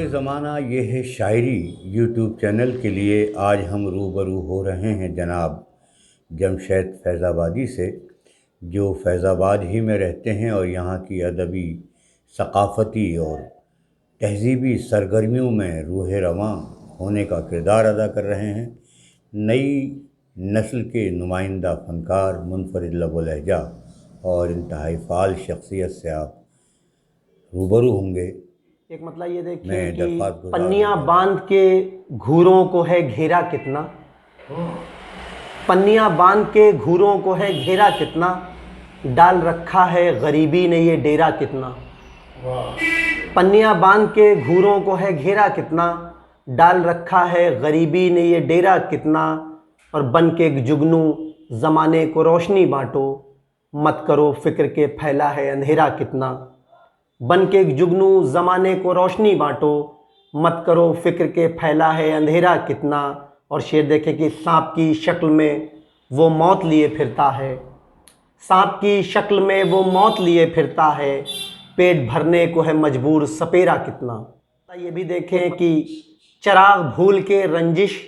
ज़माना ये है शायरी यूट्यूब चैनल के लिए आज हम रूबरू हो रहे हैं जनाब जमशेद फैज़ाबादी से, जो फैज़ाबाद ही में रहते हैं और यहाँ की अदबी, सक़ाफ़ती और तहज़ीबी सरगर्मियों में रूह रवां होने का किरदार अदा कर रहे हैं। नई नस्ल के नुमाइंदा फ़नकार, मुनफ़रिद लब व लहजा और इंतहाई फ़ाल शख्सियत से आप रूबरू होंगे। एक मतलब ये देखिए मैं कि दरख्वास्त गुजार पन्नियाँ हूँ। बांध के घूरों को है घेरा कितना, पन्नियाँ बांध के घूरों को है घेरा कितना, डाल रखा है गरीबी ने ये डेरा कितना। पन्नियाँ बांध के घूरों को है घेरा कितना, डाल रखा है गरीबी ने ये डेरा कितना। और बन के एक जुगनू ज़माने को रोशनी बांटो, मत करो फिक्र के फैला है अंधेरा कितना। बन के एक जुगनू ज़माने को रोशनी बांटो, मत करो फिक्र के फैला है अंधेरा कितना। और शेर देखे कि सांप की शक्ल में वो मौत लिए फिरता है, सांप की शक्ल में वो मौत लिए फिरता है, पेट भरने को है मजबूर सपेरा कितना। ये भी देखें कि चिराग भूल के रंजिश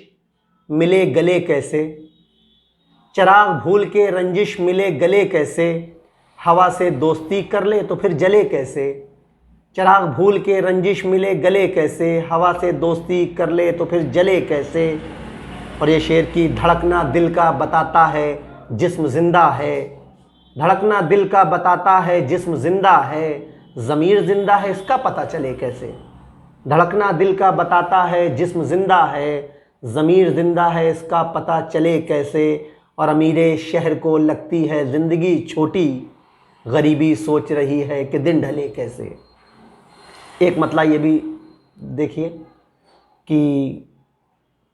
मिले गले कैसे, चिराग भूल के रंजिश मिले गले कैसे, हवा से दोस्ती कर ले तो फिर जले कैसे। चिराग भूल के रंजिश मिले गले कैसे, हवा से दोस्ती कर ले तो फिर जले कैसे। और ये शेर की धड़कना दिल का बताता है जिस्म ज़िंदा है, धड़कना दिल का बताता है जिस्म ज़िंदा है, ज़मीर ज़िंदा है इसका पता चले कैसे। धड़कना दिल का बताता है जिस्म ज़िंदा है, ज़मीर ज़िंदा है इसका पता चले कैसे। और अमीरे शहर को लगती है ज़िंदगी छोटी, गरीबी सोच रही है कि दिन ढले कैसे। एक मतलब ये भी देखिए कि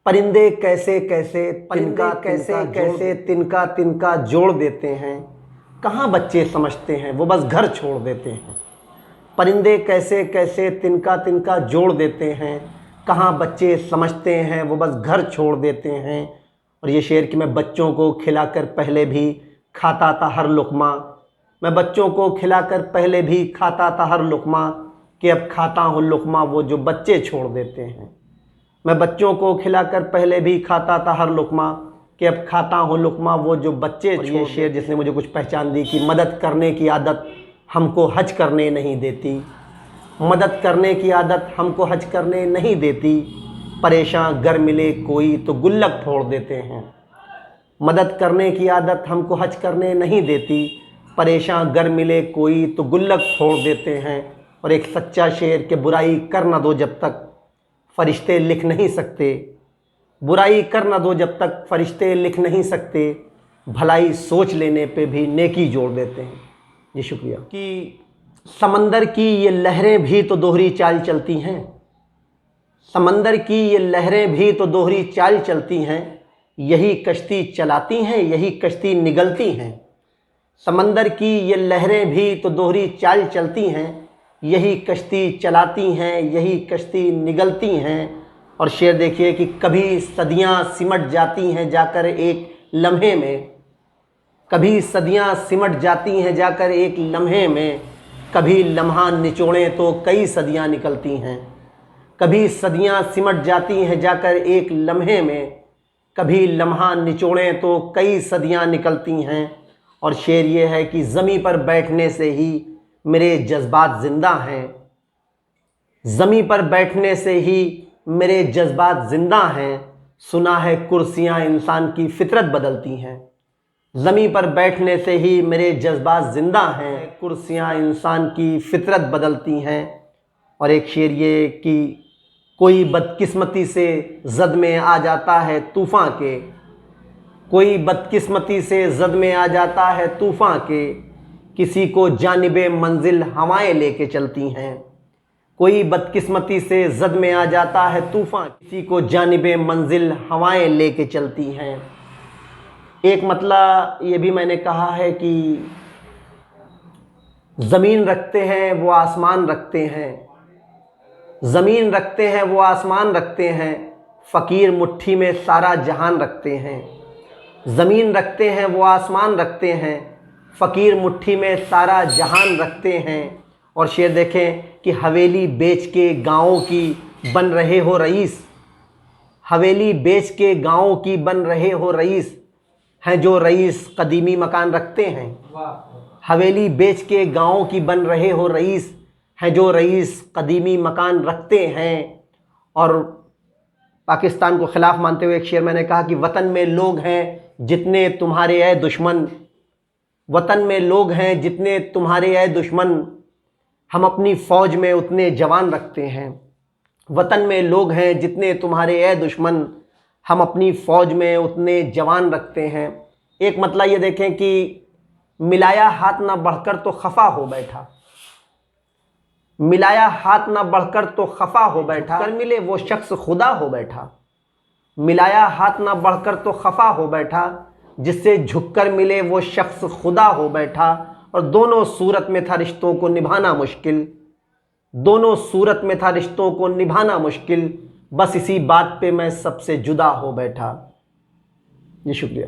परिंदे कैसे कैसे तिनका कैसे कैसे तिनका तिनका जोड़ देते हैं, कहाँ बच्चे समझते हैं वो बस घर छोड़ देते हैं। परिंदे कैसे कैसे तिनका तिनका जोड़ देते हैं, कहाँ बच्चे समझते हैं वो बस घर छोड़ देते हैं। और ये शेर कि मैं बच्चों को खिलाकर पहले भी खाता था हर लुक़मा, मैं बच्चों को खिलाकर पहले भी खाता था हर लुक़मा, कि अब खाता हूँ लुक़मा वो जो बच्चे छोड़ देते हैं। मैं बच्चों को खिलाकर पहले भी खाता था हर लुक़मा, कि अब खाता हूँ लुक़मा वो जो बच्चे छोड़। ये शेर जिसने मुझे कुछ पहचान दी कि मदद करने की आदत हमको हज करने नहीं देती, मदद करने की आदत हमको हज करने नहीं देती, परेशान गर मिले कोई तो गुल्लक फोड़ देते हैं। मदद करने की आदत हमको हज करने नहीं देती, परेशान गर मिले कोई तो गुल्लक फोड़ देते हैं। और एक सच्चा शेर कि बुराई कर न दो जब तक फरिश्ते लिख नहीं सकते, बुराई कर न दो जब तक फरिश्ते लिख नहीं सकते, भलाई सोच लेने पे भी नेकी जोड़ देते हैं। जी शुक्रिया। कि समंदर की ये लहरें भी तो दोहरी चाल चलती हैं, समंदर की ये लहरें भी तो दोहरी चाल चलती हैं, यही कश्ती चलाती हैं यही कश्ती निगलती हैं। समंदर की ये लहरें भी तो दोहरी चाल चलती हैं, यही कश्ती चलाती हैं यही कश्ती निगलती हैं। और शेर देखिए कि कभी सदियां सिमट जाती हैं जाकर एक लम्हे में, कभी सदियां सिमट जाती हैं जाकर एक लम्हे में, कभी लम्हा निचोड़ें तो कई सदियां निकलती हैं। कभी सदियां सिमट जाती हैं जाकर एक लम्हे में, कभी लम्हा निचोड़ें तो कई सदियां निकलती हैं। और शेर ये है कि ज़मीं पर बैठने से ही मेरे जज्बात ज़िंदा हैं, ज़मीं पर बैठने से ही मेरे जज्बात ज़िंदा हैं, सुना है कुर्सियाँ इंसान की फ़ितरत बदलती हैं। ज़मीं पर बैठने से ही मेरे जज्बात ज़िंदा हैं, कुर्सियाँ इंसान की फ़ितरत बदलती हैं। और एक शेर ये कि कोई बदकिस्मती से ज़द में आ जाता है तूफ़ान के, कोई बदकिस्मती से ज़द में आ जाता है तूफ़ान के, किसी को जानिबे मंजिल हवाएं लेके चलती हैं। कोई बदकिस्मती से ज़द में आ जाता है तूफ़ान, किसी को जानिबे मंजिल हवाएं लेके चलती हैं। एक मतलब ये भी मैंने कहा है कि ज़मीन रखते हैं वो आसमान रखते हैं, ज़मीन रखते हैं वो आसमान रखते हैं, फ़कीर मुट्ठी में सारा जहान रखते हैं। ज़मीन रखते हैं वो आसमान रखते हैं, फ़कीर मुट्ठी में सारा जहान रखते हैं। और शेर देखें कि हवेली बेच के गाँवों की बन रहे हो रईस, हवेली बेच के गाँव की बन रहे हो रईस, हैं जो रईस कदीमी मकान रखते हैं। हवेली बेच के गाँव की बन रहे हो रईस, हैं जो रईस कदीमी मकान रखते हैं। और पाकिस्तान को ख़िलाफ़ मानते हुए एक शेर मैंने कहा कि वतन में लोग हैं जितने तुम्हारे है दुश्मन, वतन में लोग हैं जितने तुम्हारे है दुश्मन, हम अपनी फ़ौज में उतने जवान रखते हैं। वतन में लोग हैं जितने तुम्हारे है दुश्मन, हम अपनी फ़ौज में उतने जवान रखते हैं। एक मतलब ये देखें कि मिलाया हाथ ना बढ़कर तो खफा हो बैठा, मिलाया हाथ ना बढ़कर तो खफा हो बैठा, कर मिले वो शख्स खुदा हो बैठा। मिलाया हाथ ना बढ़कर तो खफा हो बैठा, जिससे झुककर मिले वो शख्स खुदा हो बैठा। और दोनों सूरत में था रिश्तों को निभाना मुश्किल, दोनों सूरत में था रिश्तों को निभाना मुश्किल, बस इसी बात पे मैं सबसे जुदा हो बैठा। जी शुक्रिया।